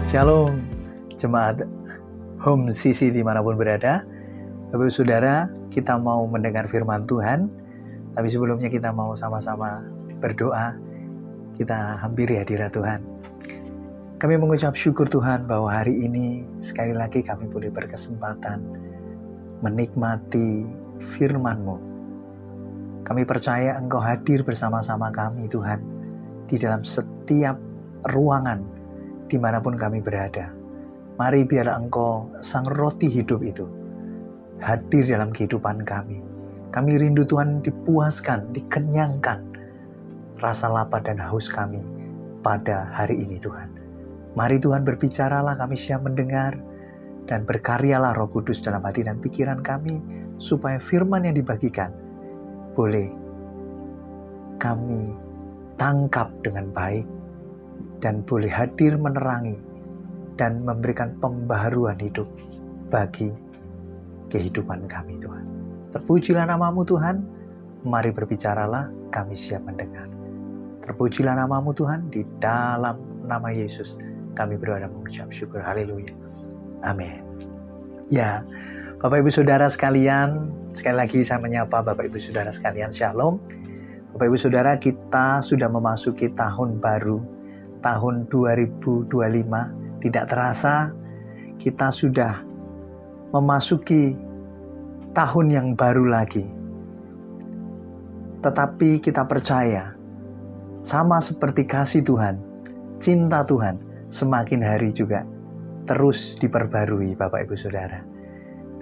Shalom, jemaat Home CC dimanapun berada. Bapak Ibu Saudara, kita mau mendengar firman Tuhan. Tapi sebelumnya kita mau sama-sama berdoa. Kita hampiri hadirat Tuhan. Kami mengucap syukur Tuhan bahwa hari ini sekali lagi kami boleh berkesempatan menikmati firman-Mu. Kami percaya Engkau hadir bersama-sama kami Tuhan di dalam setiap ruangan dimanapun kami berada. Mari biarlah Engkau sang roti hidup itu hadir dalam kehidupan kami. Kami rindu Tuhan dipuaskan, dikenyangkan rasa lapar dan haus kami pada hari ini Tuhan. Mari Tuhan berbicaralah, kami siap mendengar, dan berkaryalah Roh Kudus dalam hati dan pikiran kami supaya firman yang dibagikan boleh kami tangkap dengan baik dan boleh hadir menerangi dan memberikan pembaharuan hidup bagi kehidupan kami Tuhan. Terpujilah nama-Mu Tuhan, mari berbicaralah, kami siap mendengar. Terpujilah nama-Mu Tuhan, di dalam nama Yesus kami berdoa dan mengucap syukur. Haleluya. Amin. Ya, Bapak Ibu Saudara sekalian, sekali lagi saya menyapa Bapak Ibu Saudara sekalian, Shalom. Bapak Ibu Saudara, kita sudah memasuki tahun baru, tahun 2025. Tidak terasa kita sudah memasuki tahun yang baru lagi. Tetapi kita percaya, sama seperti kasih Tuhan, cinta Tuhan, semakin hari juga terus diperbarui Bapak Ibu Saudara.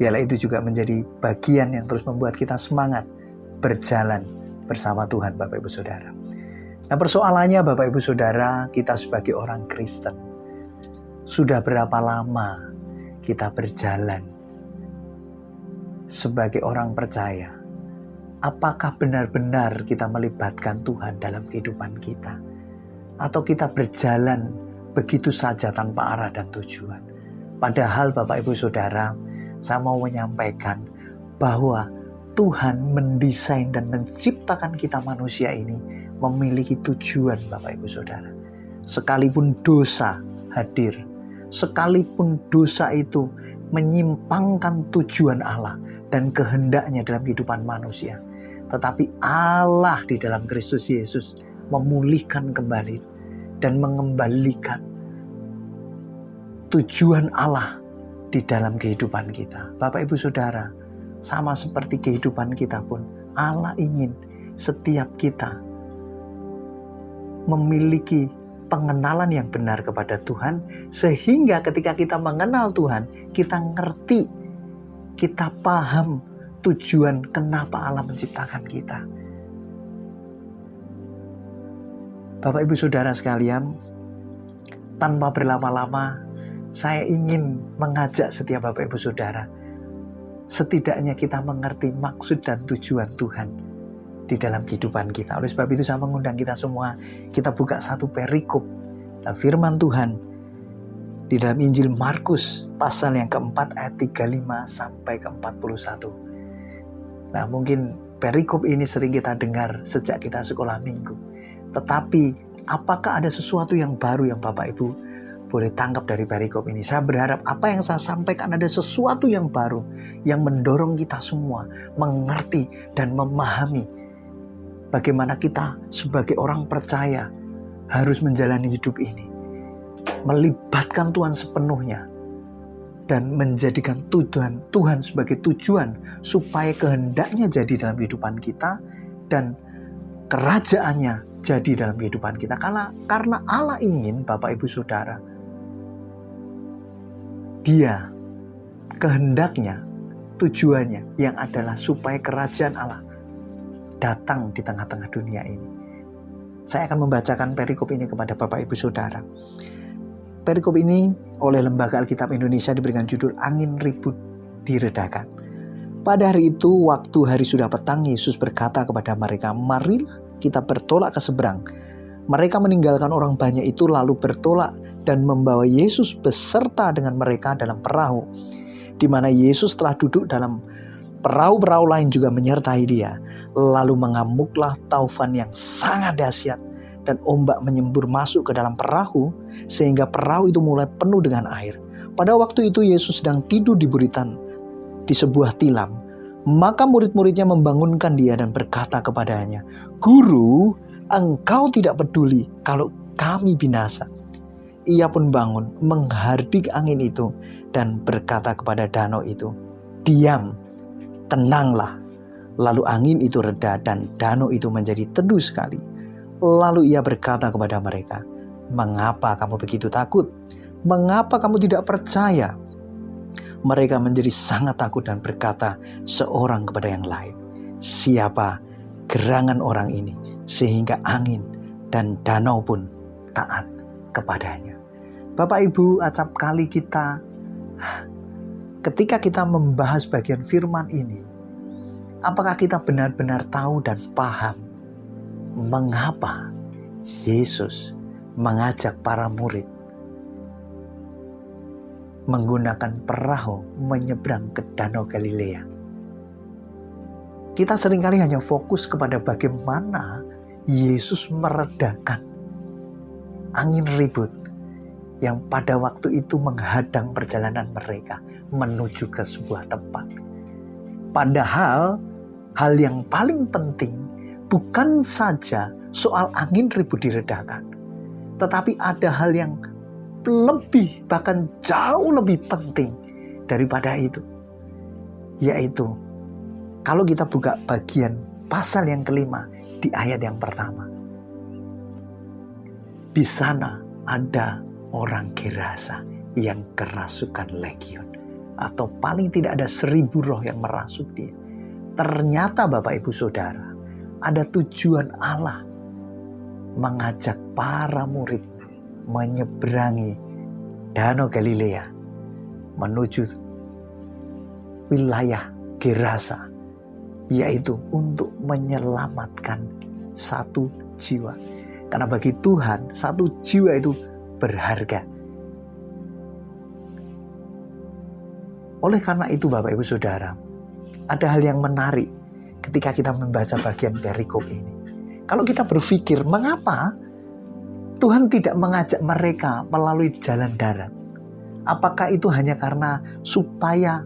Biarlah itu juga menjadi bagian yang terus membuat kita semangat berjalan bersama Tuhan Bapak Ibu Saudara. Nah, persoalannya Bapak Ibu Saudara, kita sebagai orang Kristen, sudah berapa lama kita berjalan sebagai orang percaya? Apakah benar-benar kita melibatkan Tuhan dalam kehidupan kita? Atau kita berjalan begitu saja tanpa arah dan tujuan? Padahal Bapak Ibu Saudara, saya mau menyampaikan bahwa Tuhan mendesain dan menciptakan kita manusia ini memiliki tujuan Bapak Ibu Saudara. Sekalipun dosa hadir, sekalipun dosa itu menyimpangkan tujuan Allah dan kehendaknya dalam kehidupan manusia, tetapi Allah di dalam Kristus Yesus memulihkan kembali dan mengembalikan tujuan Allah di dalam kehidupan kita. Bapak Ibu Saudara, sama seperti kehidupan kita pun, Allah ingin setiap kita memiliki pengenalan yang benar kepada Tuhan, sehingga ketika kita mengenal Tuhan, kita ngerti, kita paham tujuan kenapa Allah menciptakan kita. Bapak Ibu Saudara sekalian, tanpa berlama-lama, saya ingin mengajak setiap Bapak Ibu Saudara, setidaknya kita mengerti maksud dan tujuan Tuhan di dalam kehidupan kita. Oleh sebab itu saya mengundang kita semua, kita buka satu perikop dan firman Tuhan di dalam Injil Markus pasal yang keempat ayat 35 sampai ke 41. Nah, mungkin perikop ini sering kita dengar sejak kita sekolah minggu. Tetapi apakah ada sesuatu yang baru yang Bapak Ibu boleh tangkap dari perikop ini? Saya berharap apa yang saya sampaikan ada sesuatu yang baru yang mendorong kita semua mengerti dan memahami bagaimana kita sebagai orang percaya harus menjalani hidup ini, melibatkan Tuhan sepenuhnya dan menjadikan Tuhan sebagai tujuan supaya kehendaknya jadi dalam kehidupan kita dan kerajaannya jadi dalam kehidupan kita. Karena Allah ingin, Bapak Ibu Saudara, Dia kehendaknya, tujuannya yang adalah supaya kerajaan Allah datang di tengah-tengah dunia ini. Saya akan membacakan perikop ini kepada Bapak Ibu Saudara. Perikop ini oleh Lembaga Alkitab Indonesia diberikan judul Angin Ribut Diredakan. Pada hari itu, waktu hari sudah petang, Yesus berkata kepada mereka, "Marilah kita bertolak ke seberang." Mereka meninggalkan orang banyak itu lalu bertolak dan membawa Yesus beserta dengan mereka dalam perahu, di mana Yesus telah duduk dalam perahu-perahu lain juga menyertai dia. Lalu mengamuklah taufan yang sangat dahsyat dan ombak menyembur masuk ke dalam perahu sehingga perahu itu mulai penuh dengan air. Pada waktu itu Yesus sedang tidur di buritan di sebuah tilam. Maka murid-muridnya membangunkan dia dan berkata kepadanya, "Guru, engkau tidak peduli kalau kami binasa." Ia pun bangun, menghardik angin itu dan berkata kepada danau itu, "Diam, tenanglah." Lalu angin itu reda dan danau itu menjadi teduh sekali. Lalu ia berkata kepada mereka, "Mengapa kamu begitu takut? Mengapa kamu tidak percaya?" Mereka menjadi sangat takut dan berkata seorang kepada yang lain, "Siapa gerangan orang ini sehingga angin dan danau pun taat kepadanya?" Bapak Ibu, acap kali ketika kita membahas bagian firman ini, apakah kita benar-benar tahu dan paham mengapa Yesus mengajak para murid menggunakan perahu menyeberang ke Danau Galilea? Kita seringkali hanya fokus kepada bagaimana Yesus meredakan angin ribut yang pada waktu itu menghadang perjalanan mereka menuju ke sebuah tempat. Padahal hal yang paling penting bukan saja soal angin ribut diredakan, tetapi ada hal yang lebih, bahkan jauh lebih penting daripada itu, yaitu kalau kita buka bagian pasal yang kelima di ayat yang pertama, di sana ada orang Gerasa yang kerasukan legion, atau paling tidak ada 1.000 roh yang merasuk dia. Ternyata Bapak Ibu Saudara, ada tujuan Allah mengajak para murid menyeberangi Danau Galilea menuju wilayah Gerasa, yaitu untuk menyelamatkan satu jiwa. Karena bagi Tuhan satu jiwa itu berharga. Oleh karena itu Bapak Ibu Saudara, ada hal yang menarik ketika kita membaca bagian perikop ini. Kalau kita berpikir, mengapa Tuhan tidak mengajak mereka melalui jalan darat? Apakah itu hanya karena supaya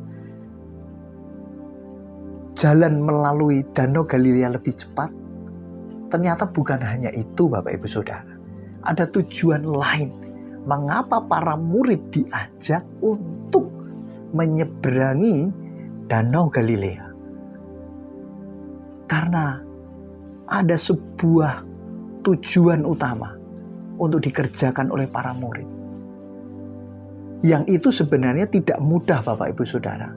jalan melalui Danau Galilea lebih cepat? Ternyata bukan hanya itu Bapak Ibu Saudara. Ada tujuan lain. Mengapa para murid diajak untuk menyeberangi Danau Galilea? Karena ada sebuah tujuan utama untuk dikerjakan oleh para murid. Yang itu sebenarnya tidak mudah Bapak Ibu Saudara,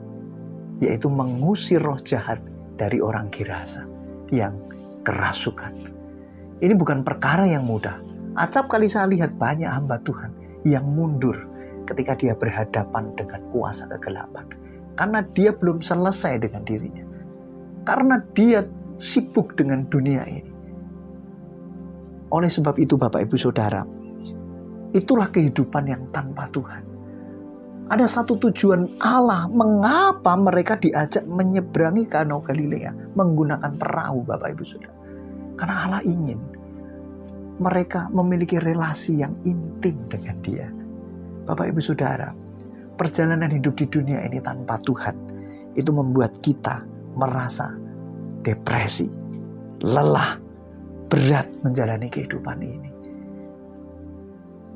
yaitu mengusir roh jahat dari orang Gerasa yang kerasukan. Ini bukan perkara yang mudah. Acap kali saya lihat banyak hamba Tuhan yang mundur ketika dia berhadapan dengan kuasa kegelapan. Karena dia belum selesai dengan dirinya. Karena dia sibuk dengan dunia ini. Oleh sebab itu Bapak Ibu Saudara, itulah kehidupan yang tanpa Tuhan. Ada satu tujuan Allah mengapa mereka diajak menyeberangi Danau Galilea menggunakan perahu Bapak Ibu Saudara. Karena Allah ingin mereka memiliki relasi yang intim dengan Dia. Bapak Ibu Saudara, perjalanan hidup di dunia ini tanpa Tuhan itu membuat kita merasa depresi, lelah, berat menjalani kehidupan ini.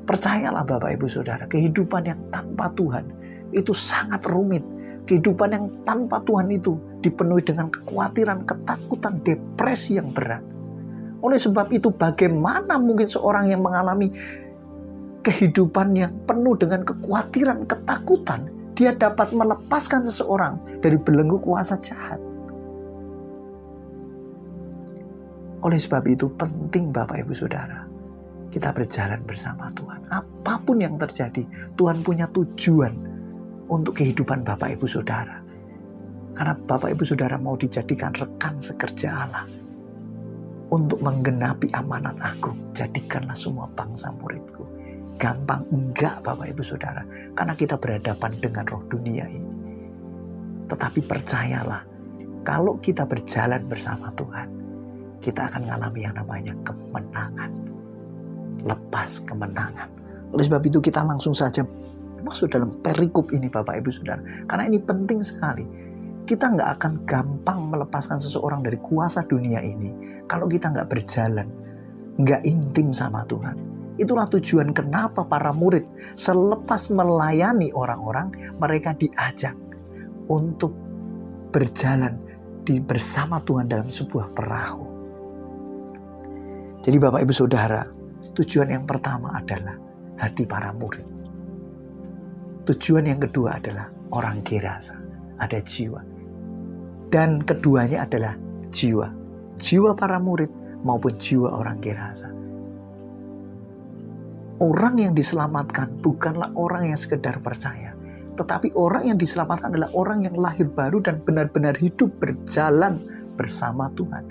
Percayalah Bapak Ibu Saudara, kehidupan yang tanpa Tuhan itu sangat rumit. Kehidupan yang tanpa Tuhan itu dipenuhi dengan kekhawatiran, ketakutan, depresi yang berat. Oleh sebab itu bagaimana mungkin seorang yang mengalami kehidupan yang penuh dengan kekhawatiran, ketakutan, dia dapat melepaskan seseorang dari belenggu kuasa jahat. Oleh sebab itu penting Bapak Ibu Saudara, kita berjalan bersama Tuhan. Apapun yang terjadi, Tuhan punya tujuan untuk kehidupan Bapak Ibu Saudara. Karena Bapak Ibu Saudara mau dijadikan rekan sekerja Allah untuk menggenapi amanat agung. Jadikanlah semua bangsa muridku. Gampang enggak Bapak Ibu Saudara, karena kita berhadapan dengan roh dunia ini. Tetapi percayalah, kalau kita berjalan bersama Tuhan, kita akan mengalami yang namanya kemenangan. lepas kemenangan. Oleh sebab itu kita langsung saja masuk dalam perikop ini Bapak Ibu Saudara. Karena ini penting sekali. Kita nggak akan gampang melepaskan seseorang dari kuasa dunia ini kalau kita nggak berjalan, nggak intim sama Tuhan. Itulah tujuan kenapa para murid selepas melayani orang-orang, mereka diajak untuk berjalan bersama Tuhan dalam sebuah perahu. Jadi Bapak Ibu Saudara, tujuan yang pertama adalah hati para murid. Tujuan yang kedua adalah orang Gerasa, ada jiwa. Dan keduanya adalah jiwa. Jiwa para murid maupun jiwa orang Gerasa. Orang yang diselamatkan bukanlah orang yang sekedar percaya. Tetapi orang yang diselamatkan adalah orang yang lahir baru dan benar-benar hidup berjalan bersama Tuhan.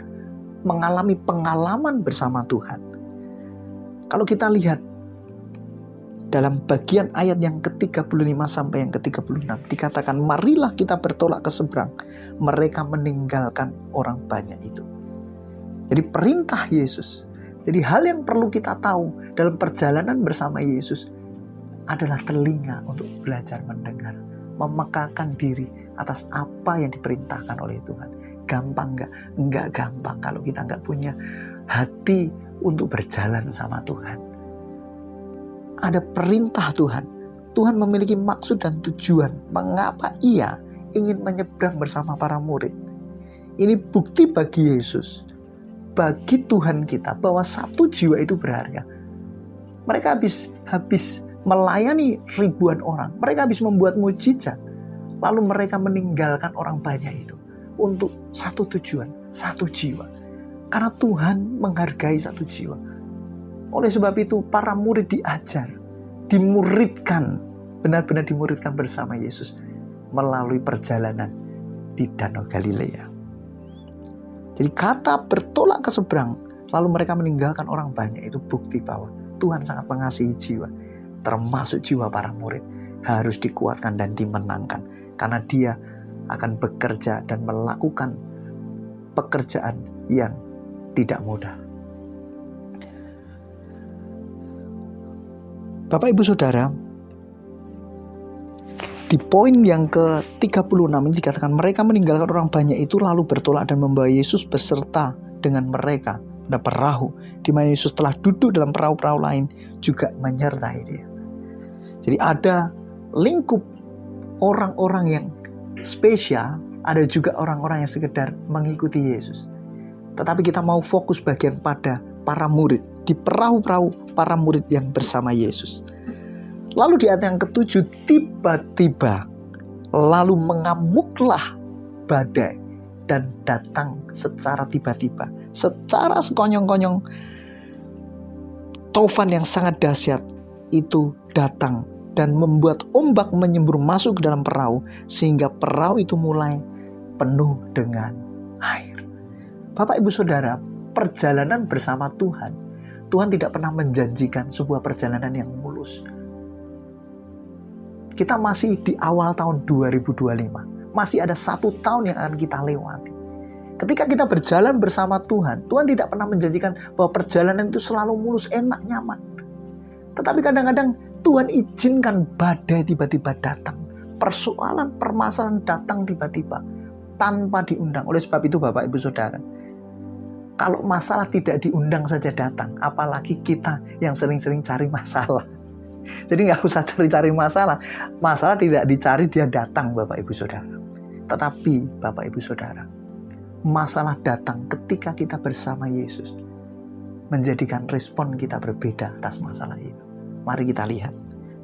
Mengalami pengalaman bersama Tuhan. Kalau kita lihat dalam bagian ayat yang ke-35 sampai yang ke-36 dikatakan, marilah kita bertolak ke seberang. Mereka meninggalkan orang banyak itu. Jadi perintah Yesus. Jadi hal yang perlu kita tahu dalam perjalanan bersama Yesus adalah telinga untuk belajar mendengar. Memekakan diri atas apa yang diperintahkan oleh Tuhan. Gampang nggak? Nggak gampang kalau kita nggak punya hati untuk berjalan sama Tuhan. Ada perintah Tuhan. Tuhan memiliki maksud dan tujuan mengapa Ia ingin menyeberang bersama para murid. Ini bukti bagi Yesus, bagi Tuhan kita, bahwa satu jiwa itu berharga. Mereka habis melayani ribuan orang. Mereka habis membuat mujizat. Lalu mereka meninggalkan orang banyak itu untuk satu tujuan, satu jiwa. Karena Tuhan menghargai satu jiwa. Oleh sebab itu para murid diajar, dimuridkan, benar-benar dimuridkan bersama Yesus melalui perjalanan di Danau Galilea. Jadi kata bertolak ke seberang, lalu mereka meninggalkan orang banyak, itu bukti bahwa Tuhan sangat mengasihi jiwa, termasuk jiwa para murid, harus dikuatkan dan dimenangkan. Karena Dia akan bekerja dan melakukan pekerjaan yang tidak mudah. Bapak Ibu Saudara, di poin yang ke-36 ini dikatakan mereka meninggalkan orang banyak itu lalu bertolak dan membawa Yesus beserta dengan mereka pada perahu, di mana Yesus telah duduk dalam perahu-perahu lain juga menyertai Dia. Jadi ada lingkup orang-orang yang spesial, ada juga orang-orang yang sekedar mengikuti Yesus. Tetapi kita mau fokus bagian pada para murid, di perahu-perahu para murid yang bersama Yesus. Lalu di ayat yang ke-7, tiba-tiba lalu mengamuklah badai dan datang secara tiba-tiba, secara sekonyong-konyong. Taufan yang sangat dahsyat itu datang dan membuat ombak menyembur masuk ke dalam perahu, sehingga perahu itu mulai penuh dengan air. Bapak Ibu Saudara, perjalanan bersama Tuhan tidak pernah menjanjikan sebuah perjalanan yang mulus. Kita masih di awal tahun 2025. Masih ada 1 tahun yang akan kita lewati. Ketika kita berjalan bersama Tuhan tidak pernah menjanjikan bahwa perjalanan itu selalu mulus, enak, nyaman. Tetapi kadang-kadang Tuhan izinkan badai tiba-tiba datang. Persoalan, permasalahan datang tiba-tiba tanpa diundang. Oleh sebab itu Bapak Ibu Saudara, kalau masalah tidak diundang saja datang, apalagi kita yang sering-sering cari masalah. Jadi nggak usah cari-cari masalah. Masalah tidak dicari, dia datang Bapak Ibu Saudara. Tetapi Bapak Ibu Saudara, masalah datang ketika kita bersama Yesus, menjadikan respon kita berbeda atas masalah itu. Mari kita lihat.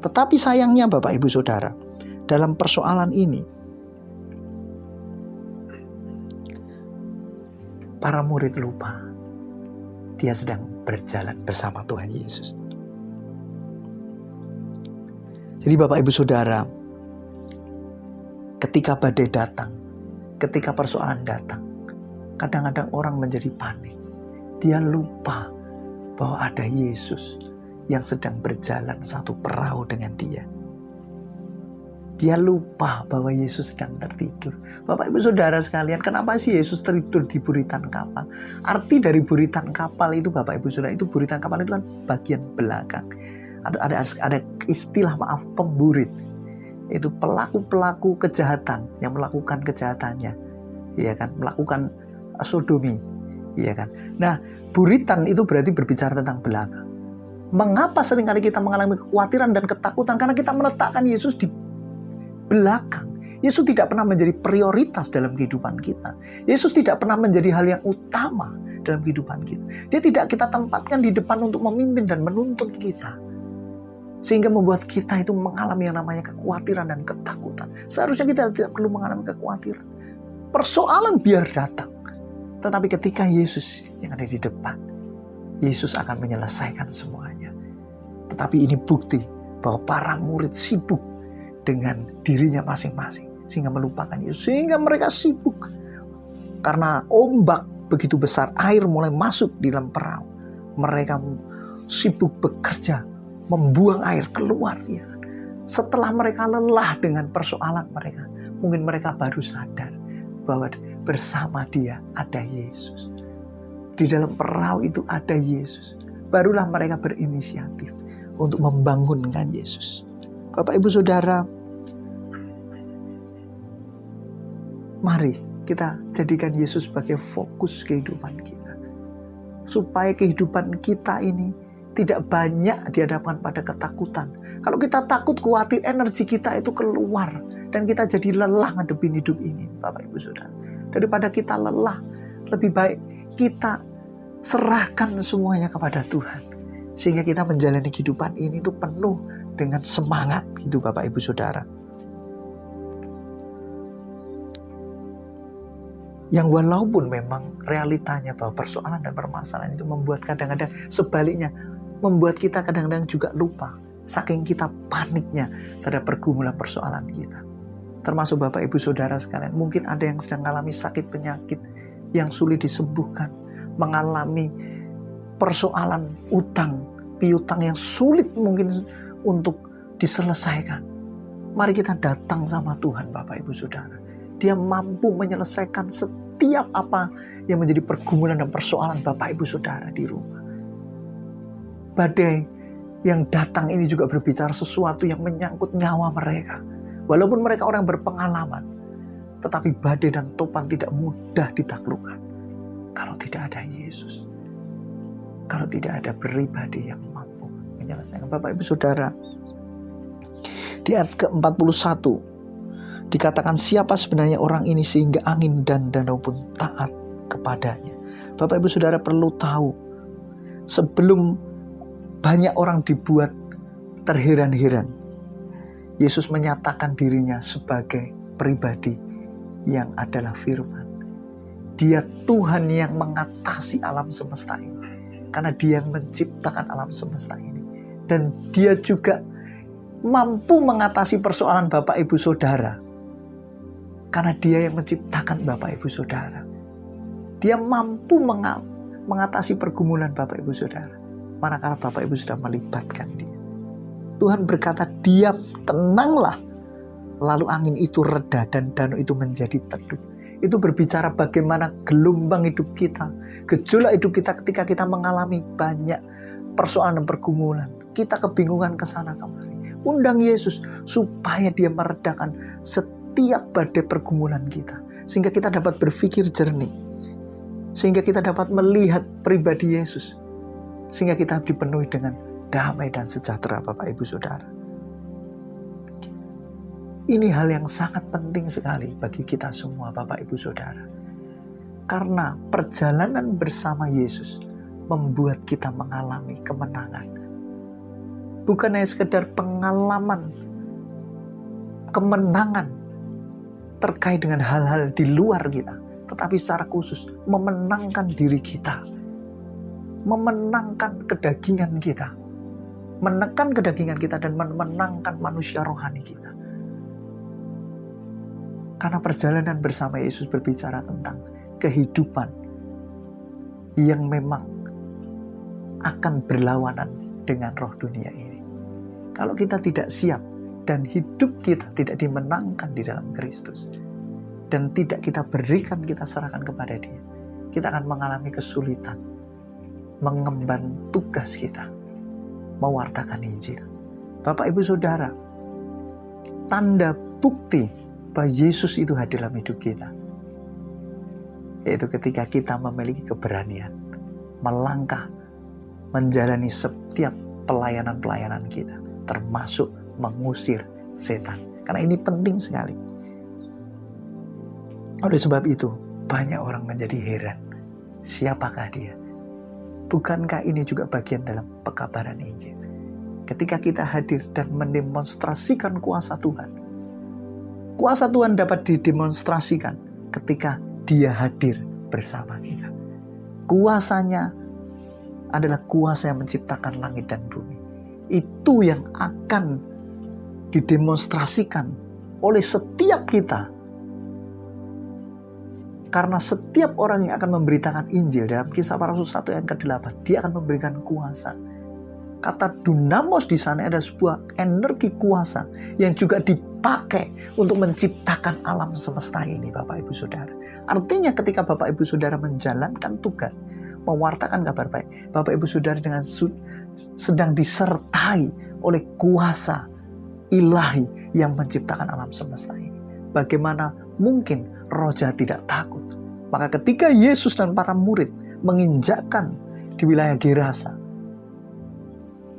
Tetapi sayangnya Bapak Ibu Saudara, dalam persoalan ini, para murid lupa dia sedang berjalan bersama Tuhan Yesus. Jadi Bapak Ibu Saudara, ketika badai datang, ketika persoalan datang, kadang-kadang orang menjadi panik. Dia lupa bahwa ada Yesus yang sedang berjalan satu perahu dengan dia. Dia lupa bahwa Yesus sedang tertidur. Bapak Ibu Saudara sekalian, kenapa sih Yesus tertidur di buritan kapal? Arti dari buritan kapal itu, Bapak Ibu Saudara, itu buritan kapal itu kan bagian belakang. Ada istilah pemburit. Itu pelaku-pelaku kejahatan yang melakukan kejahatannya, ya kan, melakukan sodomi, ya kan. Nah, buritan itu berarti berbicara tentang belakang. Mengapa seringkali kita mengalami kekhawatiran dan ketakutan? Karena kita meletakkan Yesus di belakang. Yesus tidak pernah menjadi prioritas dalam kehidupan kita. Yesus tidak pernah menjadi hal yang utama dalam kehidupan kita. Dia tidak kita tempatkan di depan untuk memimpin dan menuntun kita. Sehingga membuat kita itu mengalami yang namanya kekhawatiran dan ketakutan. Seharusnya kita tidak perlu mengalami kekhawatiran. Persoalan biar datang. Tetapi ketika Yesus yang ada di depan, Yesus akan menyelesaikan semuanya. Tetapi ini bukti bahwa para murid sibuk dengan dirinya masing-masing, sehingga melupakan Yesus, sehingga mereka sibuk karena ombak begitu besar, air mulai masuk di dalam perahu. Mereka sibuk bekerja membuang air keluar, ya. Setelah mereka lelah dengan persoalan mereka, mungkin mereka baru sadar bahwa bersama dia ada Yesus. Di dalam perahu itu ada Yesus. Barulah mereka berinisiatif untuk membangunkan Yesus. Bapak Ibu Saudara, mari kita jadikan Yesus sebagai fokus kehidupan kita. Supaya kehidupan kita ini tidak banyak dihadapkan pada ketakutan. Kalau kita takut, khawatir, energi kita itu keluar. Dan kita jadi lelah ngadepin hidup ini, Bapak Ibu Saudara. Daripada kita lelah, lebih baik kita serahkan semuanya kepada Tuhan. Sehingga kita menjalani kehidupan ini itu penuh dengan semangat, gitu Bapak Ibu Saudara. Yang walaupun memang realitanya bahwa persoalan dan permasalahan itu membuat kadang-kadang sebaliknya, membuat kita kadang-kadang juga lupa. Saking kita paniknya terhadap pergumulan persoalan kita. Termasuk Bapak Ibu Saudara sekalian, mungkin ada yang sedang mengalami sakit penyakit yang sulit disembuhkan, mengalami persoalan utang, piutang yang sulit mungkin untuk diselesaikan. Mari kita datang sama Tuhan, Bapak Ibu Saudara. Dia mampu menyelesaikan setiap apa yang menjadi pergumulan dan persoalan Bapak Ibu Saudara di rumah. Badai yang datang ini juga berbicara sesuatu yang menyangkut nyawa mereka. Walaupun mereka orang berpengalaman, tetapi badai dan topan tidak mudah ditaklukkan kalau tidak ada Yesus. Kalau tidak ada pribadi yang mampu menyelesaikan. Bapak Ibu Saudara, di ayat ke-41 dikatakan, siapa sebenarnya orang ini sehingga angin dan danau pun taat kepadanya. Bapak Ibu Saudara perlu tahu, sebelum banyak orang dibuat terheran-heran, Yesus menyatakan dirinya sebagai pribadi yang adalah firman. Dia Tuhan yang mengatasi alam semesta ini. Karena dia yang menciptakan alam semesta ini. Dan dia juga mampu mengatasi persoalan Bapak Ibu Saudara. Karena dia yang menciptakan Bapak Ibu Saudara. Dia mampu mengatasi pergumulan Bapak Ibu Saudara. Manakala Bapak Ibu sudah melibatkan dia. Tuhan berkata, diam, tenanglah. Lalu angin itu reda dan danau itu menjadi teduh. Itu berbicara bagaimana gelombang hidup kita, gejolak hidup kita ketika kita mengalami banyak persoalan dan pergumulan. Kita kebingungan ke sana kemari. Undang Yesus supaya dia meredakan setiap badai pergumulan kita. Sehingga kita dapat berpikir jernih. Sehingga kita dapat melihat pribadi Yesus. Sehingga kita dipenuhi dengan damai dan sejahtera, Bapak Ibu Saudara. Ini hal yang sangat penting sekali bagi kita semua, Bapak Ibu Saudara. Karena perjalanan bersama Yesus membuat kita mengalami kemenangan. Bukan hanya sekedar pengalaman kemenangan terkait dengan hal-hal di luar kita, tetapi secara khusus memenangkan diri kita. Memenangkan kedagingan kita. Menekan kedagingan kita dan memenangkan manusia rohani kita. Karena perjalanan bersama Yesus berbicara tentang kehidupan yang memang akan berlawanan dengan roh dunia ini. Kalau kita tidak siap dan hidup kita tidak dimenangkan di dalam Kristus, dan tidak kita berikan, kita serahkan kepada Dia, kita akan mengalami kesulitan mengemban tugas kita, mewartakan Injil. Bapak Ibu Saudara, tanda bukti bahwa Yesus itu hadir dalam hidup kita, yaitu ketika kita memiliki keberanian melangkah, menjalani setiap pelayanan-pelayanan kita, termasuk mengusir setan. Karena ini penting sekali. Oleh sebab itu, banyak orang menjadi heran. Siapakah dia? Bukankah ini juga bagian dalam pekabaran Injil? Ketika kita hadir dan mendemonstrasikan kuasa Tuhan. Kuasa Tuhan dapat didemonstrasikan ketika Dia hadir bersama kita. Kuasanya adalah kuasa yang menciptakan langit dan bumi. Itu yang akan didemonstrasikan oleh setiap kita. Karena setiap orang yang akan memberitakan Injil dalam Kisah Para Rasul 1 ayat ke-8, dia akan memberikan kuasa. Kata dunamos di sana ada sebuah energi kuasa yang juga dipakai untuk menciptakan alam semesta ini, Bapak Ibu Saudara. Artinya ketika Bapak Ibu Saudara menjalankan tugas, mewartakan kabar baik, Bapak Ibu Saudara dengan sedang disertai oleh kuasa ilahi yang menciptakan alam semesta ini. Bagaimana mungkin roh jahat tidak takut? Maka ketika Yesus dan para murid menginjakkan di wilayah Gerasa,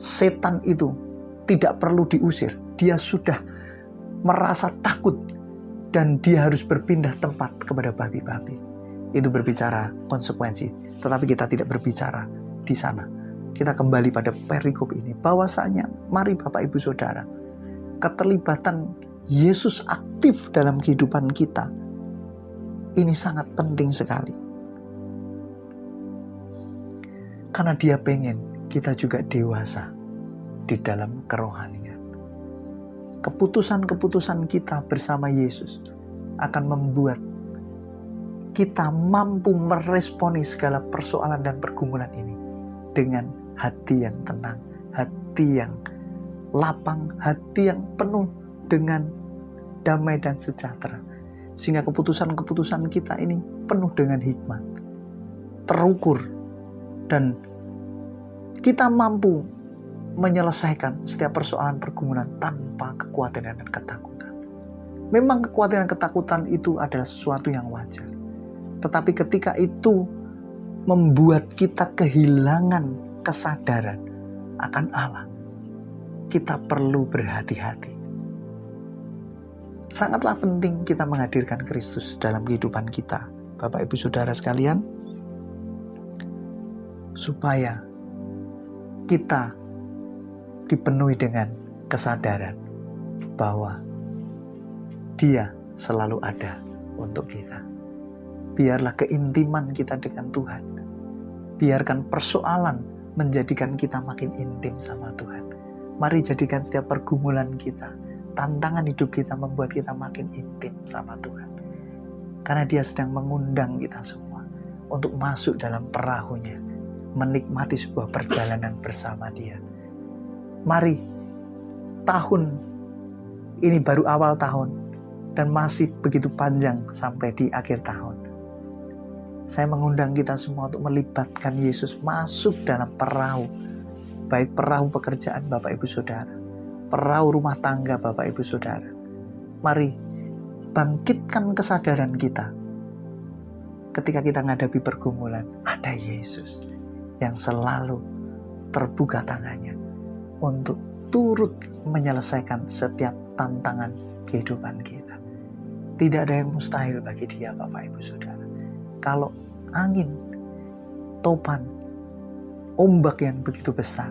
setan itu tidak perlu diusir. Dia sudah merasa takut dan dia harus berpindah tempat kepada babi-babi. Itu berbicara konsekuensi. Tetapi kita tidak berbicara di sana. Kita kembali pada perikop ini. Bahwasanya mari Bapak Ibu Saudara, keterlibatan Yesus aktif dalam kehidupan kita ini sangat penting sekali. Karena Dia pengen kita juga dewasa di dalam kerohanian. Keputusan-keputusan kita bersama Yesus akan membuat kita mampu meresponi segala persoalan dan pergumulan ini dengan hati yang tenang, hati yang lapang, hati yang penuh dengan damai dan sejahtera. Sehingga keputusan-keputusan kita ini penuh dengan hikmat, terukur, dan kita mampu menyelesaikan setiap persoalan pergumulan tanpa kekhawatiran dan ketakutan. Memang kekhawatiran dan ketakutan itu adalah sesuatu yang wajar. Tetapi ketika itu membuat kita kehilangan kesadaran akan Allah, kita perlu berhati-hati. Sangatlah penting kita menghadirkan Kristus dalam kehidupan kita, Bapak Ibu Saudara sekalian, supaya kita dipenuhi dengan kesadaran bahwa Dia selalu ada untuk kita. Biarlah keintiman kita dengan Tuhan, biarkan persoalan menjadikan kita makin intim sama Tuhan. Mari jadikan setiap pergumulan kita, tantangan hidup kita membuat kita makin intim sama Tuhan. Karena Dia sedang mengundang kita semua untuk masuk dalam perahunya, menikmati sebuah perjalanan bersama Dia. Mari, tahun ini baru awal tahun dan masih begitu panjang sampai di akhir tahun. Saya mengundang kita semua untuk melibatkan Yesus masuk dalam perahu, baik perahu pekerjaan Bapak Ibu Saudara, perahu rumah tangga Bapak Ibu Saudara. Mari bangkitkan kesadaran kita. Ketika kita menghadapi pergumulan, ada Yesus yang selalu terbuka tangannya untuk turut menyelesaikan setiap tantangan kehidupan kita. Tidak ada yang mustahil bagi Dia, Bapak Ibu Saudara. Kalau angin, topan, ombak yang begitu besar,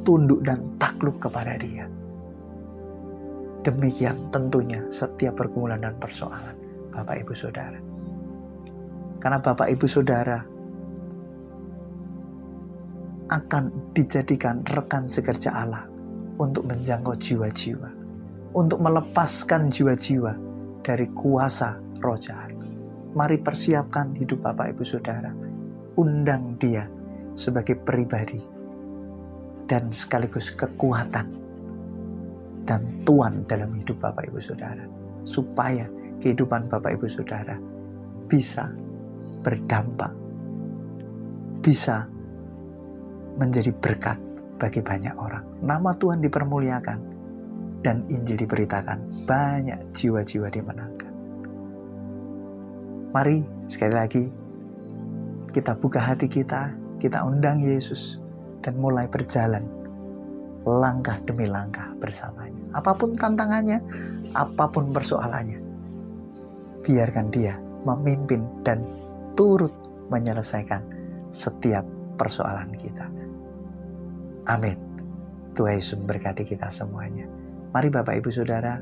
tunduk dan takluk kepada Dia. Demikian tentunya setiap pergumulan dan persoalan Bapak Ibu Saudara. Karena Bapak Ibu Saudara akan dijadikan rekan sekerja Allah untuk menjangkau jiwa-jiwa, untuk melepaskan jiwa-jiwa dari kuasa roh jahat. Mari persiapkan hidup Bapak Ibu Saudara, undang Dia sebagai pribadi dan sekaligus kekuatan dan Tuhan dalam hidup Bapak Ibu Saudara. Supaya kehidupan Bapak Ibu Saudara bisa berdampak, bisa menjadi berkat bagi banyak orang. Nama Tuhan dipermuliakan dan Injil diberitakan, banyak jiwa-jiwa dimenangkan. Mari sekali lagi kita buka hati kita undang Yesus dan mulai berjalan langkah demi langkah bersamanya. Apapun tantangannya, apapun persoalannya, biarkan Dia memimpin dan turut menyelesaikan setiap persoalan kita. Amin. Tuhan Yesus memberkati kita semuanya. Mari Bapak Ibu Saudara,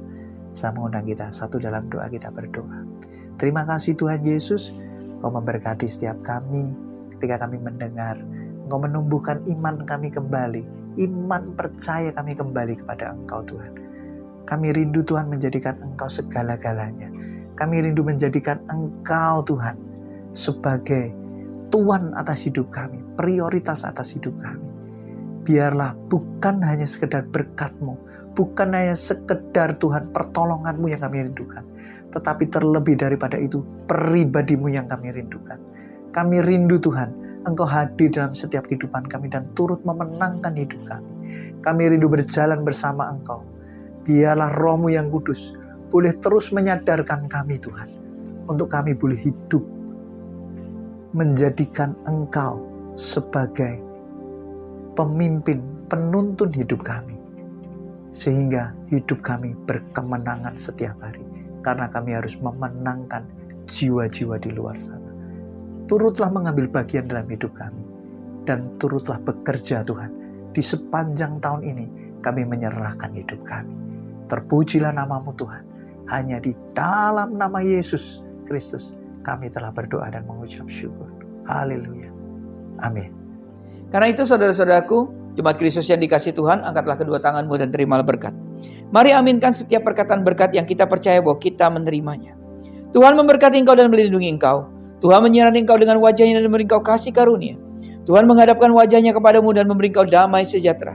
saya mengundang kita satu dalam doa, kita berdoa. Terima kasih Tuhan Yesus, Engkau memberkati setiap kami ketika kami mendengar. Engkau menumbuhkan iman kami kembali, iman percaya kami kembali kepada Engkau Tuhan. Kami rindu Tuhan menjadikan Engkau segala-galanya. Kami rindu menjadikan Engkau Tuhan sebagai Tuhan atas hidup kami, prioritas atas hidup kami. Biarlah bukan hanya sekedar berkat-Mu, bukan hanya sekedar Tuhan pertolongan-Mu yang kami rindukan, tetapi terlebih daripada itu pribadi-Mu yang kami rindukan. Kami rindu Tuhan, Engkau hadir dalam setiap kehidupan kami dan turut memenangkan hidup kami. Kami rindu berjalan bersama Engkau. Biarlah Roh-Mu yang kudus boleh terus menyadarkan kami Tuhan, untuk kami boleh hidup menjadikan Engkau sebagai pemimpin, penuntun hidup kami. Sehingga hidup kami berkemenangan setiap hari. Karena kami harus memenangkan jiwa-jiwa di luar sana. Turutlah mengambil bagian dalam hidup kami. Dan turutlah bekerja Tuhan. Di sepanjang tahun ini kami menyerahkan hidup kami. Terpujilah nama-Mu Tuhan. Hanya di dalam nama Yesus Kristus kami telah berdoa dan mengucap syukur. Haleluya. Amin. Karena itu saudara-saudaraku, Jemaat Kristus yang dikasihi Tuhan, angkatlah kedua tanganmu dan terimalah berkat. Mari aminkan setiap perkataan berkat yang kita percaya bahwa kita menerimanya. Tuhan memberkati engkau dan melindungi engkau. Tuhan menyertai engkau dengan wajahnya dan memberi engkau kasih karunia. Tuhan menghadapkan wajahnya kepadamu dan memberi engkau damai sejahtera.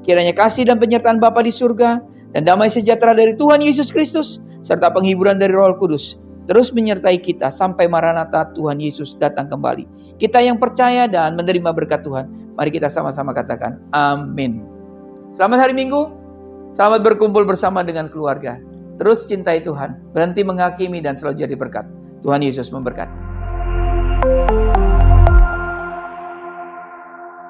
Kiranya kasih dan penyertaan Bapa di surga dan damai sejahtera dari Tuhan Yesus Kristus serta penghiburan dari Roh Kudus terus menyertai kita sampai Maranatha Tuhan Yesus datang kembali. Kita yang percaya dan menerima berkat Tuhan, mari kita sama-sama katakan amin. Selamat hari Minggu, selamat berkumpul bersama dengan keluarga. Terus cintai Tuhan, berhenti menghakimi dan selalu jadi berkat. Tuhan Yesus memberkati.